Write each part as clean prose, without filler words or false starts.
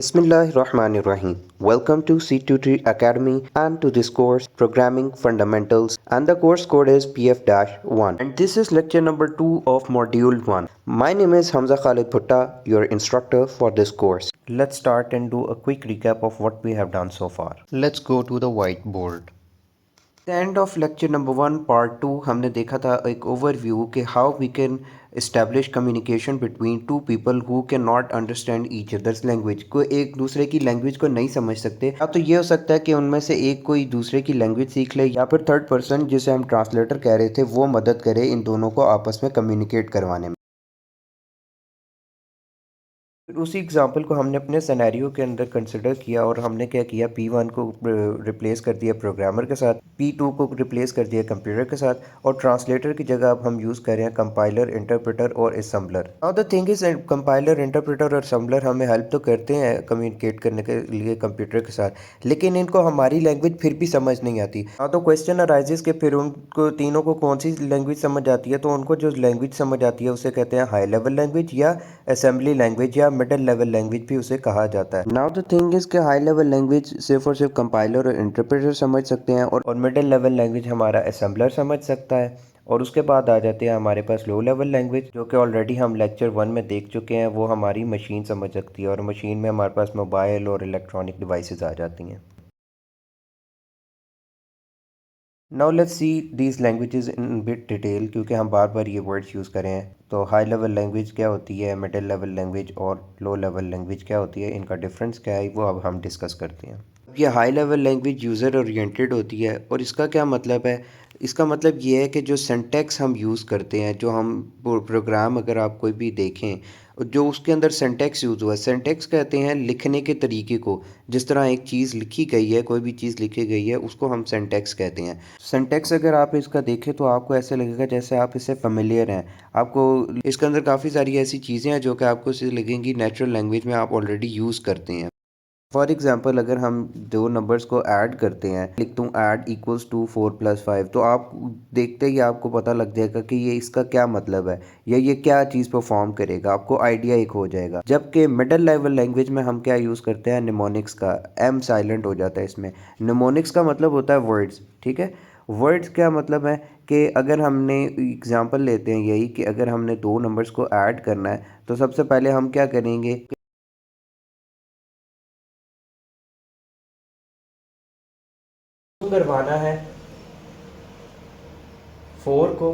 Bismillahirrahmanirrahim. Welcome to C23 Academy and to this course Programming Fundamentals, and the course code is PF-1 and this is lecture number 2 of module 1. My name is Hamza Khalid Bhutta, your instructor for this course. Let's start and do a quick recap of what we have done so far. Let's go to the whiteboard. The end of lecture number 1 part 2 हमने देखा था एक overview कि how we can establish communication between two people who can not understand each others language को एक दूसरे की language को नहीं समझ सकते। या तो ये हो सकता है कि उनमें से एक कोई दूसरे की लैंग्वेज सीख ले या फिर थर्ड पर्सन जिसे हम ट्रांसलेटर कह रहे थे वो मदद करे इन दोनों को आपस में कम्युनिकेट करवाने में। फिर उसी एग्जांपल को हमने अपने सिनेरियो के अंदर कंसिडर किया और हमने क्या किया, P1 को रिप्लेस कर दिया प्रोग्रामर के साथ, P2 को रिप्लेस कर दिया कंप्यूटर के साथ और ट्रांसलेटर की जगह अब हम यूज़ कर रहे हैं कंपाइलर, इंटरप्रेटर और assembler. Now the thing is compiler, interpreter और असम्बलर हमें हेल्प तो करते हैं कम्युनिकेट करने के लिए कंप्यूटर के साथ, लेकिन इनको हमारी लैंग्वेज फिर भी समझ नहीं आती। हाँ, तो क्वेश्चन अराइजेस कि फिर उनको तीनों को कौन सी लैंग्वेज समझ आती है, तो उनको जो लैंग्वेज समझ आती है उसे कहते हैं हाई लेवल लैंग्वेज या असेंबली लैंग्वेज या मिडिल लेवल लैंग्वेज भी उसे कहा जाता है। नाउ द थिंग इज कि हाई लेवल लैंग्वेज सिर्फ और सिर्फ कंपाइलर और इंटरप्रेटर समझ सकते हैं और मिडिल लेवल लैंग्वेज हमारा असेंबलर समझ सकता है। और उसके बाद आ जाते हैं हमारे पास लो लेवल लैंग्वेज, जो कि ऑलरेडी हम लेक्चर 1 में देख चुके हैं, वो हमारी मशीन समझ सकती है और मशीन में हमारे पास मोबाइल और इलेक्ट्रॉनिक डिवाइसेस आ जाती हैं। Now let's see these languages in bit detail, क्योंकि हम बार बार ये वर्ड्स यूज़ करें हैं। तो हाई लेवल लैंग्वेज क्या होती है, मिडिल लेवल लैंग्वेज और लो लेवल लैंग्वेज क्या होती है, इनका डिफरेंस क्या है, वो अब हम डिस्कस करते हैं। अब ये high level language user oriented होती है और इसका क्या मतलब है, इसका मतलब ये है कि जो सिंटैक्स हम यूज़ करते हैं, जो हम प्रोग्राम अगर आप कोई भी देखें जो उसके अंदर सिंटैक्स यूज़ हुआ है, सिंटैक्स कहते हैं लिखने के तरीके को। जिस तरह एक चीज़ लिखी गई है, कोई भी चीज़ लिखी गई है, उसको हम सिंटैक्स कहते हैं। सिंटैक्स अगर आप इसका देखें तो आपको ऐसा लगेगा जैसे आप इससे फ़ेमिलियर हैं। आपको इसके अंदर काफ़ी सारी ऐसी चीज़ें हैं जो कि आपको इससे लगेंगी नेचुरल लैंग्वेज में आप ऑलरेडी यूज़ करते हैं। फॉर एग्ज़ाम्पल अगर हम दो नंबर्स को ऐड करते हैं, लिखता हूँ ऐड इक्वल्स टू 4+5, तो आप देखते ही आपको पता लग जाएगा कि ये इसका क्या मतलब है या ये क्या चीज़ परफॉर्म करेगा, आपको आइडिया एक हो जाएगा। जबकि मिडिल लेवल लैंग्वेज में हम क्या यूज़ करते हैं, निमोनिक्स का, एम साइलेंट हो जाता है इसमें। निमोनिक्स का मतलब होता है वर्ड्स, ठीक है। वर्ड्स क्या मतलब है कि अगर हमने एग्जांपल लेते हैं यही कि अगर हमने दो नंबर्स को ऐड करना है तो सबसे पहले हम क्या करेंगे, करवाना है 4 को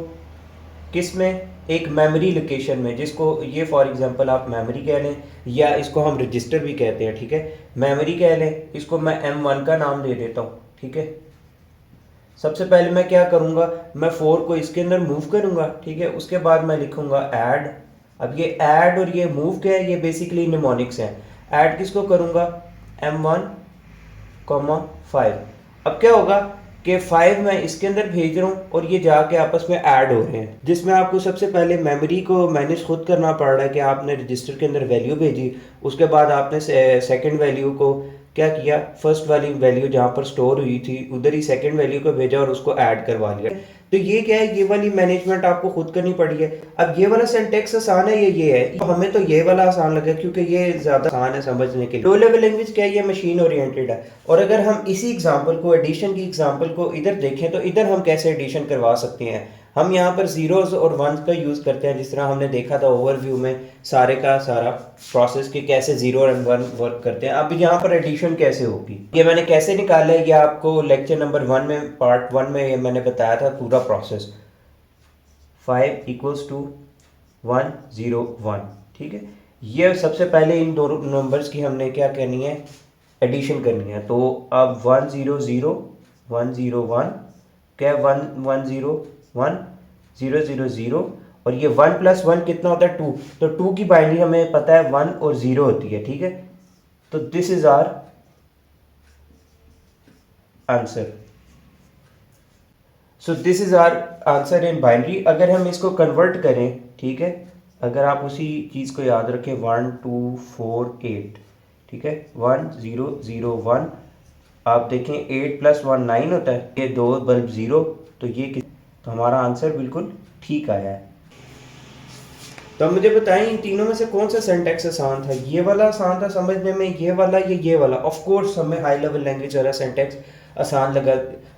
किस में, एक मेमोरी लोकेशन में, जिसको ये फॉर एग्जांपल आप मेमोरी कह लें या इसको हम रजिस्टर भी कहते हैं, ठीक है। मेमोरी कह लें, इसको मैं M1 का नाम दे देता हूँ, ठीक है। सबसे पहले मैं क्या करूँगा, मैं 4 को इसके अंदर मूव करूँगा, ठीक है। उसके बाद मैं लिखूँगा ऐड। अब ये ऐड और ये मूव क्या है, ये बेसिकली निमोनिक्स है। ऐड किसको करूँगा, M1, 5। अब क्या होगा कि 5 मैं इसके अंदर भेज रहा हूँ और ये जाके आपस में ऐड हो रहे हैं, जिसमें आपको सबसे पहले मेमोरी को मैनेज खुद करना पड़ रहा है कि आपने रजिस्टर के अंदर वैल्यू भेजी, उसके बाद आपने सेकंड वैल्यू को क्या किया, फर्स्ट वाली वैल्यू जहाँ पर स्टोर हुई थी उधर ही सेकंड वैल्यू को भेजा और उसको ऐड करवा लिया। तो ये क्या है, ये वाली मैनेजमेंट आपको खुद करनी पड़ी है। अब ये वाला सिंटैक्स आसान है, ये है, तो हमें तो ये वाला आसान लगा क्योंकि ये ज्यादा आसान है समझने के लिए। लो लेवल लैंग्वेज क्या है, ये मशीन ओरिएंटेड है। और अगर हम इसी एग्जांपल को, एडिशन की एग्जांपल को इधर देखें तो इधर हम कैसे एडिशन करवा सकते हैं। हम यहाँ पर जीरोस और वंस का यूज़ करते हैं, जिस तरह हमने देखा था ओवरव्यू में सारे का सारा प्रोसेस के कैसे जीरो और वन वर्क करते हैं। अब यहाँ पर एडिशन कैसे होगी, ये मैंने कैसे निकाला है, ये आपको लेक्चर नंबर 1 में, पार्ट 1 में ये मैंने बताया था पूरा प्रोसेस। 5 इक्वल्स टू 101, ठीक है। ये सबसे पहले इन दोनों नंबर्स की हमने क्या करनी है, एडिशन करनी है। तो अब 100, 101 क्या, 110, 100, 000 और ये 1+1 कितना होता है, 2। तो 2 की बाइनरी हमें पता है 1 और 0 होती है, ठीक है। तो this is our answer. So this is our answer in binary. अगर हम इसको कन्वर्ट करें, ठीक है, अगर आप उसी चीज़ को याद रखें, 1248, ठीक है, 1001, आप देखें 8+1 9 होता है, ये दो बल्ब 0, तो ये तो हमारा आंसर बिल्कुल ठीक आया है। तो अब मुझे बताएं इन तीनों में से कौन सा सिंटैक्स आसान था, ये वाला आसान था समझने में, ये वाला या ये वाला? ऑफ कोर्स हमें हाई लेवल लैंग्वेज वाला सिंटैक्स आसान लगा,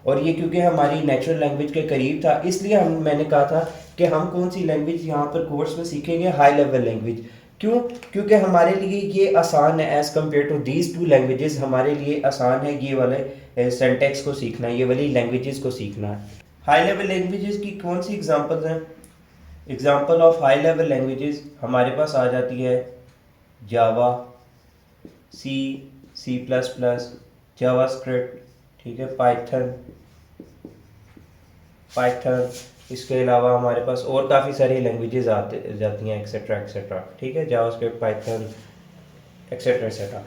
और ये क्योंकि हमारी नेचुरल लैंग्वेज के करीब था, इसलिए मैंने कहा था कि हम कौन सी लैंग्वेज यहाँ पर कोर्स में सीखेंगे, हाई लेवल लैंग्वेज। क्यों? क्योंकि हमारे लिए ये आसान है as compare to these two languages, हमारे लिए आसान है ये वाले सिंटैक्स को सीखना, ये वाली लैंग्वेजेस को सीखना। हाई लेवल लैंग्वेजेस की कौन सी एग्जांपल्स हैं? Example of high level languages हमारे पास आ जाती है जावा, सी, सी प्लस प्लस, जावा स्क्रिप्ट, ठीक है, पाइथन, पाइथन। इसके अलावा हमारे पास और काफ़ी सारी लैंग्वेजेस आते जाती हैं, एक्सेट्रा एक्सेट्रा, ठीक है, JavaScript, python, etcetera etcetera.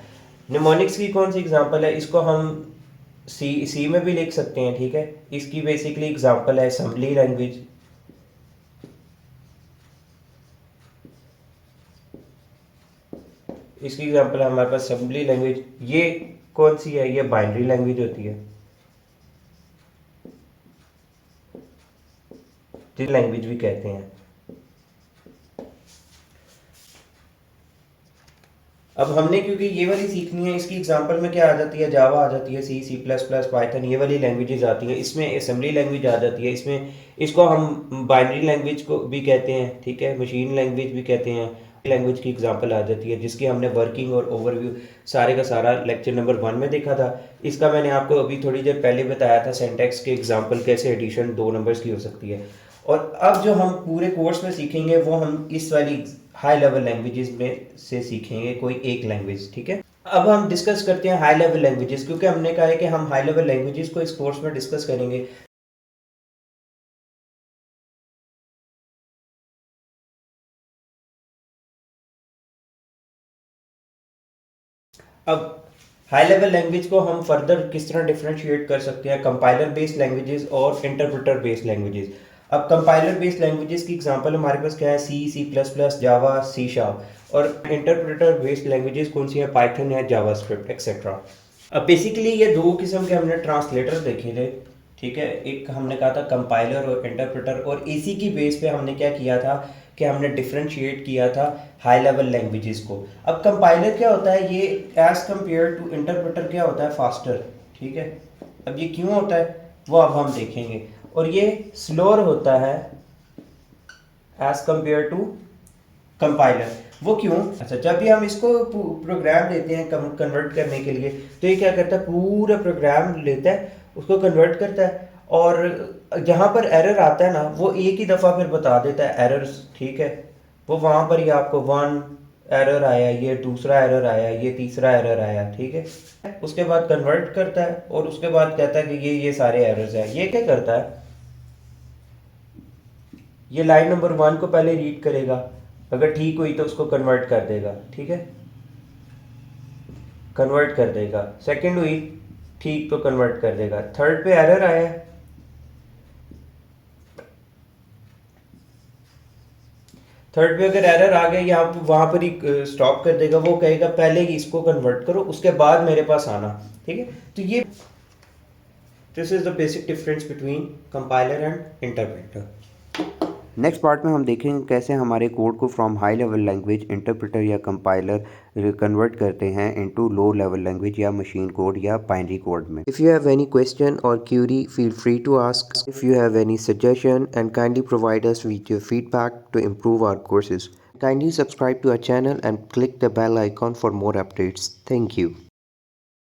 Mnemonics की कौन सी एग्जांपल है? इसको हम सी में भी लिख सकते हैं, ठीक है। इसकी बेसिकली एग्जांपल है असेंबली लैंग्वेज, इसकी एग्जांपल है हमारे पास असेंबली लैंग्वेज। ये कौन सी है? ये बाइनरी लैंग्वेज होती है, जिस लैंग्वेज भी कहते हैं। अब हमने क्योंकि ये वाली सीखनी है, इसकी एग्जांपल में क्या आ जाती है? जावा आ जाती है, सी, सी प्लस प्लस, पाइथन, ये वाली लैंग्वेजेस आती हैं। इसमें असेंबली लैंग्वेज आ जाती है, इसमें इसको हम बाइनरी लैंग्वेज को भी कहते हैं, ठीक है, मशीन लैंग्वेज भी कहते हैं। लैंग्वेज की एग्जांपल आ जाती है, जिसकी हमने वर्किंग और ओवरव्यू सारे का सारा लेक्चर नंबर 1 में देखा था। इसका मैंने आपको अभी थोड़ी देर पहले बताया था सिंटैक्स के एग्जांपल कैसे एडिशन 2 नंबर्स की हो सकती है। और अब जो हम पूरे कोर्स में सीखेंगे वो हम इस वाली हाई लेवल लैंग्वेजेस में से सीखेंगे कोई एक लैंग्वेज, ठीक है। अब हम डिस्कस करते हैं हाई लेवल लैंग्वेजेस, क्योंकि हमने कहा है कि हम हाई लेवल लैंग्वेजेस को इस कोर्स में डिस्कस करेंगे। अब हाई लेवल लैंग्वेज को हम फर्दर किस तरह डिफरेंशिएट कर सकते हैं, कंपाइलर बेस्ड लैंग्वेजेस और इंटरप्रेटर बेस्ड लैंग्वेजेस। अब कंपाइलर बेस्ड लैंग्वेजेस की एग्जांपल हमारे पास क्या है? सी, सी प्लस प्लस, जावा, सी शार्प। और इंटरप्रेटर बेस्ड लैंग्वेजेस कौन सी है? पाइथन है, जावा स्क्रिप्ट, एक्सेट्रा। अब बेसिकली ये दो किस्म के हमने ट्रांसलेटर देखे थे, ठीक है। एक हमने कहा था कंपाइलर और इंटरप्रेटर, और इसी की बेस पे हमने क्या किया था कि हमने डिफरेंशिएट किया था हाई लेवल लैंग्वेजेस को। अब कंपाइलर क्या होता है? ये एज कंपेयर टू इंटरप्रेटर क्या होता है? फास्टर, ठीक है। अब ये क्यों होता है वो अब हम देखेंगे। और ये स्लोअर होता है एज कंपेयर टू कंपाइलर, वो क्यों? अच्छा, जब भी हम इसको प्रोग्राम देते हैं कन्वर्ट करने के लिए, तो ये क्या करता है? पूरा प्रोग्राम लेता है, उसको कन्वर्ट करता है, और जहाँ पर एरर आता है ना, वो एक ही दफ़ा फिर बता देता है एरर्स, ठीक है। वो वहाँ पर ही आपको 1 एरर आया, ये दूसरा एरर आया, ये तीसरा एरर आया, ठीक है। उसके बाद कन्वर्ट करता है, और उसके बाद कहता है कि ये सारे एरर्स हैं। ये क्या करता है? ये लाइन नंबर 1 को पहले रीड करेगा, अगर ठीक हुई तो उसको कन्वर्ट कर देगा, ठीक है, कन्वर्ट कर देगा। सेकंड हुई ठीक तो कन्वर्ट कर देगा। थर्ड पे एरर आया, थर्ड पे अगर एरर आ गया, यहाँ पे वहाँ पर ही स्टॉप कर देगा। वो कहेगा पहले ही इसको कन्वर्ट करो, उसके बाद मेरे पास आना, ठीक है। तो ये this is the basic difference between compiler and interpreter. Next part में हम देखेंगे कैसे हमारे कोड को from high level language interpreter या कंपाइलर कन्वर्ट करते हैं इनटू लो लेवल लैंग्वेज या मशीन कोड या बाइनरी कोड में। If you have any question और query, feel free to ask. If you have any suggestion and kindly provide us with your feedback to improve our courses. Kindly subscribe to our channel and click the bell icon for more updates. Thank you.